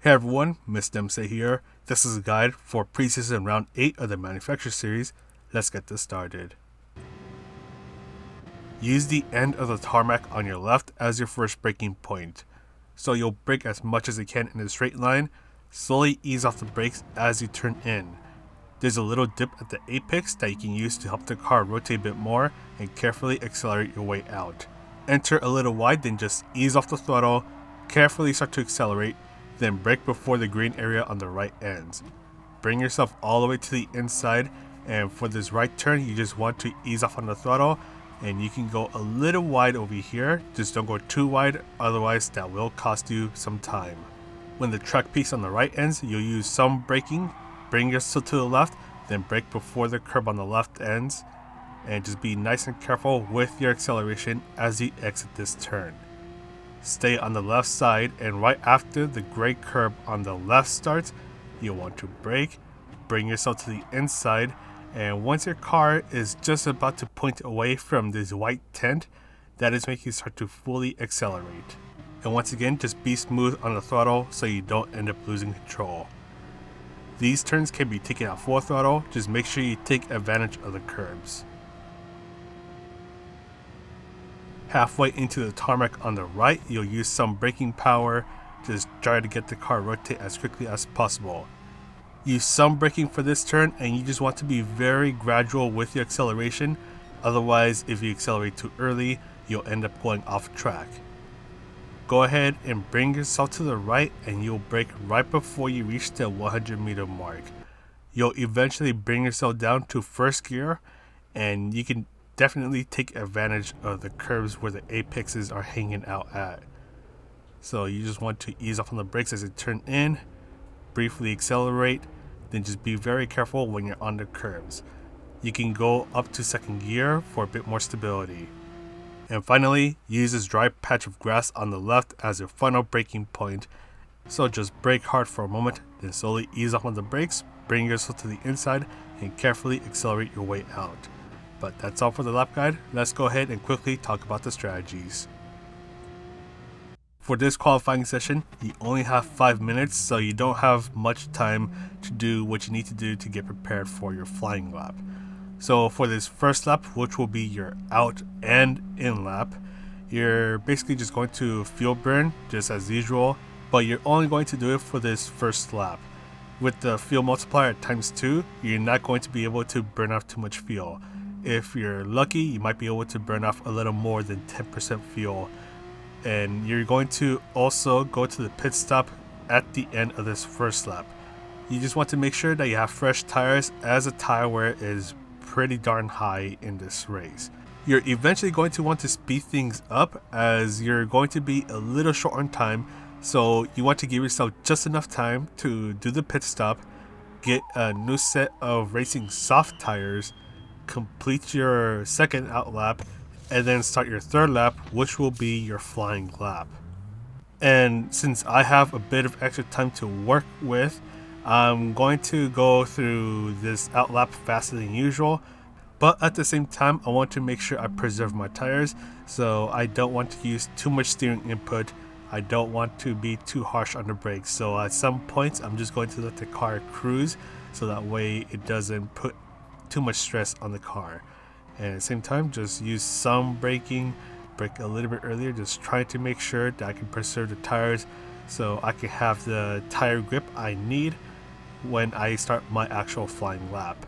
Hey everyone, Miss Dempsey here. This is a guide for preseason round 8 of the Manufacturer Series. Let's get this started. Use the end of the tarmac on your left as your first braking point. So you'll brake as much as you can in a straight line. Slowly ease off the brakes as you turn in. There's a little dip at the apex that you can use to help the car rotate a bit more and carefully accelerate your way out. Enter a little wide, then just ease off the throttle, carefully start to accelerate, then brake before the green area on the right ends. Bring yourself all the way to the inside, and for this right turn you just want to ease off on the throttle, and you can go a little wide over here. Just don't go too wide, otherwise that will cost you some time. When the track piece on the right ends, you'll use some braking. Bring yourself to the left, then brake before the curb on the left ends, and just be nice and careful with your acceleration as you exit this turn. Stay on the left side, and right after the gray curb on the left starts, you'll want to brake, bring yourself to the inside, and once your car is just about to point away from this white tent, that is when you start to fully accelerate. And once again, just be smooth on the throttle so you don't end up losing control. These turns can be taken at full throttle, just make sure you take advantage of the curbs. Halfway into the tarmac on the right, you'll use some braking power. Just try to get the car rotate as quickly as possible. Use some braking for this turn, and you just want to be very gradual with your acceleration. Otherwise, if you accelerate too early, you'll end up going off track. Go ahead and bring yourself to the right, and you'll brake right before you reach the 100-meter mark. You'll eventually bring yourself down to first gear, and you can definitely take advantage of the curves where the apexes are hanging out at. So you just want to ease off on the brakes as you turn in, briefly accelerate, then just be very careful when you're on the curves. You can go up to second gear for a bit more stability. And finally, use this dry patch of grass on the left as your final braking point. So just brake hard for a moment, then slowly ease off on the brakes, bring yourself to the inside, and carefully accelerate your way out. But that's all for the lap guide. Let's go ahead and quickly talk about the strategies. For this qualifying session, you only have 5 minutes, so you don't have much time to do what you need to do to get prepared for your flying lap. So for this first lap, which will be your out and in lap, you're basically just going to fuel burn just as usual, but you're only going to do it for this first lap. With the fuel multiplier at ×2, you're not going to be able to burn off too much fuel. If you're lucky, you might be able to burn off a little more than 10% fuel. And you're going to also go to the pit stop at the end of this first lap. You just want to make sure that you have fresh tires, as the tire wear is pretty darn high in this race. You're eventually going to want to speed things up as you're going to be a little short on time. So you want to give yourself just enough time to do the pit stop, get a new set of racing soft tires, complete your second out lap, and then start your third lap, which will be your flying lap. And since I have a bit of extra time to work with, I'm going to go through this out lap faster than usual, but at the same time I want to make sure I preserve my tires, so I don't want to use too much steering input. I don't want to be too harsh on the brakes, so at some points I'm just going to let the car cruise so that way it doesn't put too much stress on the car. And at the same time, just use some braking, brake a little bit earlier, just trying to make sure that I can preserve the tires so I can have the tire grip I need when I start my actual flying lap.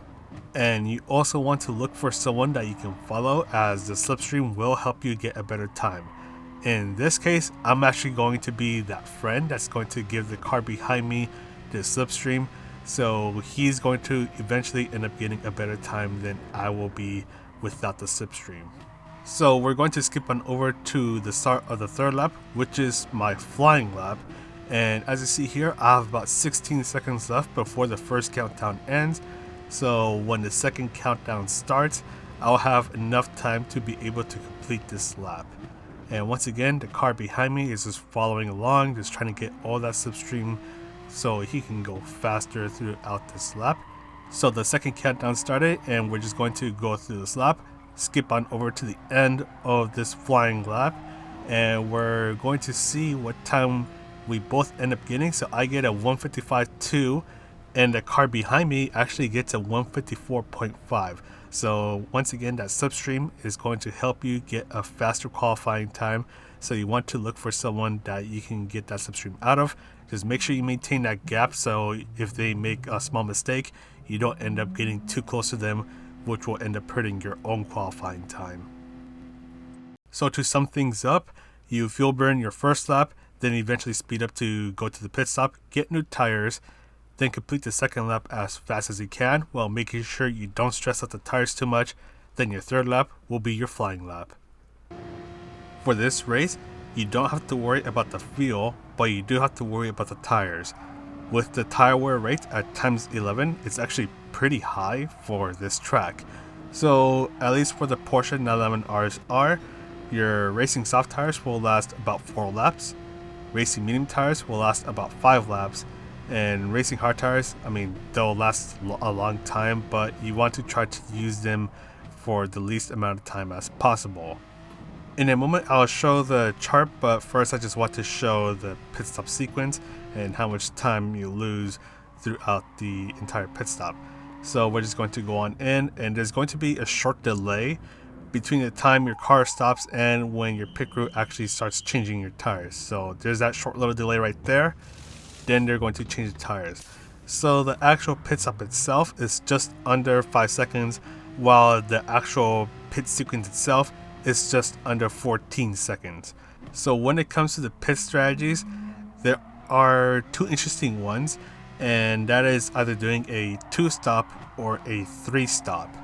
And you also want to look for someone that you can follow, as the slipstream will help you get a better time. In this case, I'm actually going to be that friend that's going to give the car behind me the slipstream, so he's going to eventually end up getting a better time than I will be without the slipstream. So we're going to skip on over to the start of the third lap, which is my flying lap. And as you see here, I have about 16 seconds left before the first countdown ends. So when the second countdown starts, I'll have enough time to be able to complete this lap. And once again, the car behind me is just following along, just trying to get all that slipstream so he can go faster throughout this lap. So the second countdown started, and we're just going to go through this lap, skip on over to the end of this flying lap, and we're going to see what time we both end up getting. So I get a 155.2 and the car behind me actually gets a 154.5. So once again, that slipstream is going to help you get a faster qualifying time. So you want to look for someone that you can get that slipstream out of. Just make sure you maintain that gap, so if they make a small mistake, you don't end up getting too close to them, which will end up hurting your own qualifying time. So to sum things up, you fuel burn your first lap, then eventually speed up to go to the pit stop, get new tires, then complete the second lap as fast as you can while making sure you don't stress out the tires too much. Then your third lap will be your flying lap. For this race, you don't have to worry about the fuel, but you do have to worry about the tires. With the tire wear rate at times 11, it's actually pretty high for this track. So at least for the Porsche 911 RSR, your racing soft tires will last about 4 laps, racing medium tires will last about 5 laps, and racing hard tires, they'll last a long time, but you want to try to use them for the least amount of time as possible. In a moment, I'll show the chart, but first I just want to show the pit stop sequence and how much time you lose throughout the entire pit stop. So we're just going to go on in, and there's going to be a short delay between the time your car stops and when your pit crew actually starts changing your tires. So there's that short little delay right there. Then they're going to change the tires. So the actual pit stop itself is just under 5 seconds, while the actual pit sequence itself is just under 14 seconds. So when it comes to the pit strategies, there are 2 interesting ones, and that is either doing a 2-stop or a 3-stop.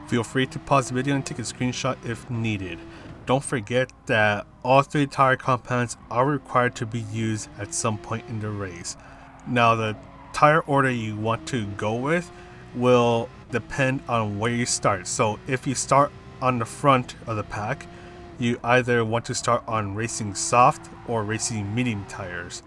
Feel free to pause the video and take a screenshot if needed. Don't forget that all 3 tire compounds are required to be used at some point in the race. Now, the tire order you want to go with will depend on where you start. So if you start on the front of the pack, you either want to start on racing soft or racing medium tires.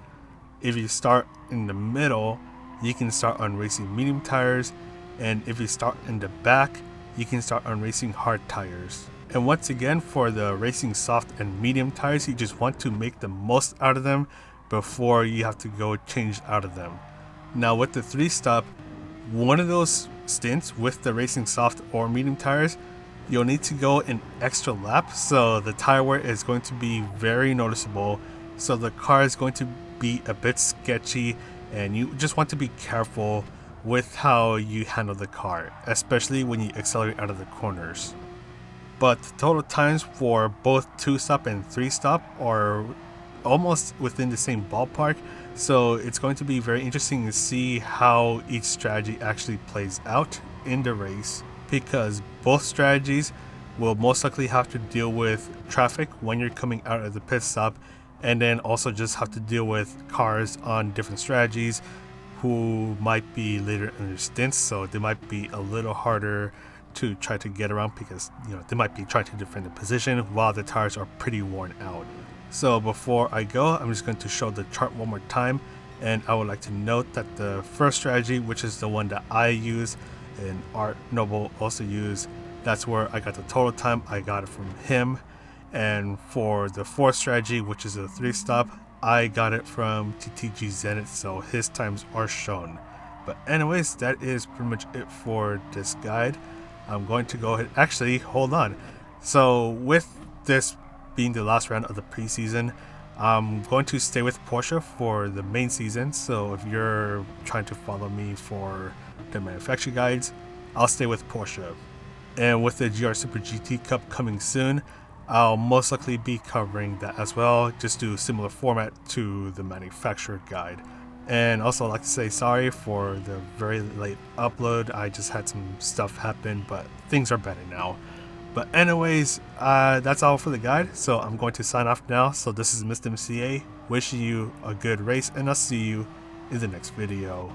If you start in the middle, you can start on racing medium tires, and if you start in the back, you can start on racing hard tires. And once again, for the racing soft and medium tires, you just want to make the most out of them before you have to go change out of them. Now with the 3-stop, one of those stints with the racing soft or medium tires, you'll need to go an extra lap, so the tire wear is going to be very noticeable. So the car is going to be a bit sketchy, and you just want to be careful with how you handle the car, especially when you accelerate out of the corners. But the total times for both 2-stop and 3-stop are almost within the same ballpark, so it's going to be very interesting to see how each strategy actually plays out in the race, because both strategies will most likely have to deal with traffic when you're coming out of the pit stop, and then also just have to deal with cars on different strategies who might be later in their stints, so they might be a little harder to try to get around because they might be trying to defend the position while the tires are pretty worn out. So before I go, I'm just going to show the chart one more time, and I would like to note that the first strategy, which is the one that I use and Art Noble also use, that's where I got the total time. I got it from him. And for the fourth strategy, which is a 3-stop, I got it from TTG Zenith, so his times are shown. But anyways, that is pretty much it for this guide. I'm going to go ahead, actually hold on. So with this being the last round of the preseason, I'm going to stay with Porsche for the main season. So if you're trying to follow me for the manufacturer guides, I'll stay with Porsche. And with the GR Super GT Cup coming soon, I'll most likely be covering that as well, just do a similar format to the manufacturer guide. And also I'd like to say sorry for the very late upload. I just had some stuff happen, but things are better now. But anyways, that's all for the guide, so I'm going to sign off now. So this is Mr. MCA, wishing you a good race, and I'll see you in the next video.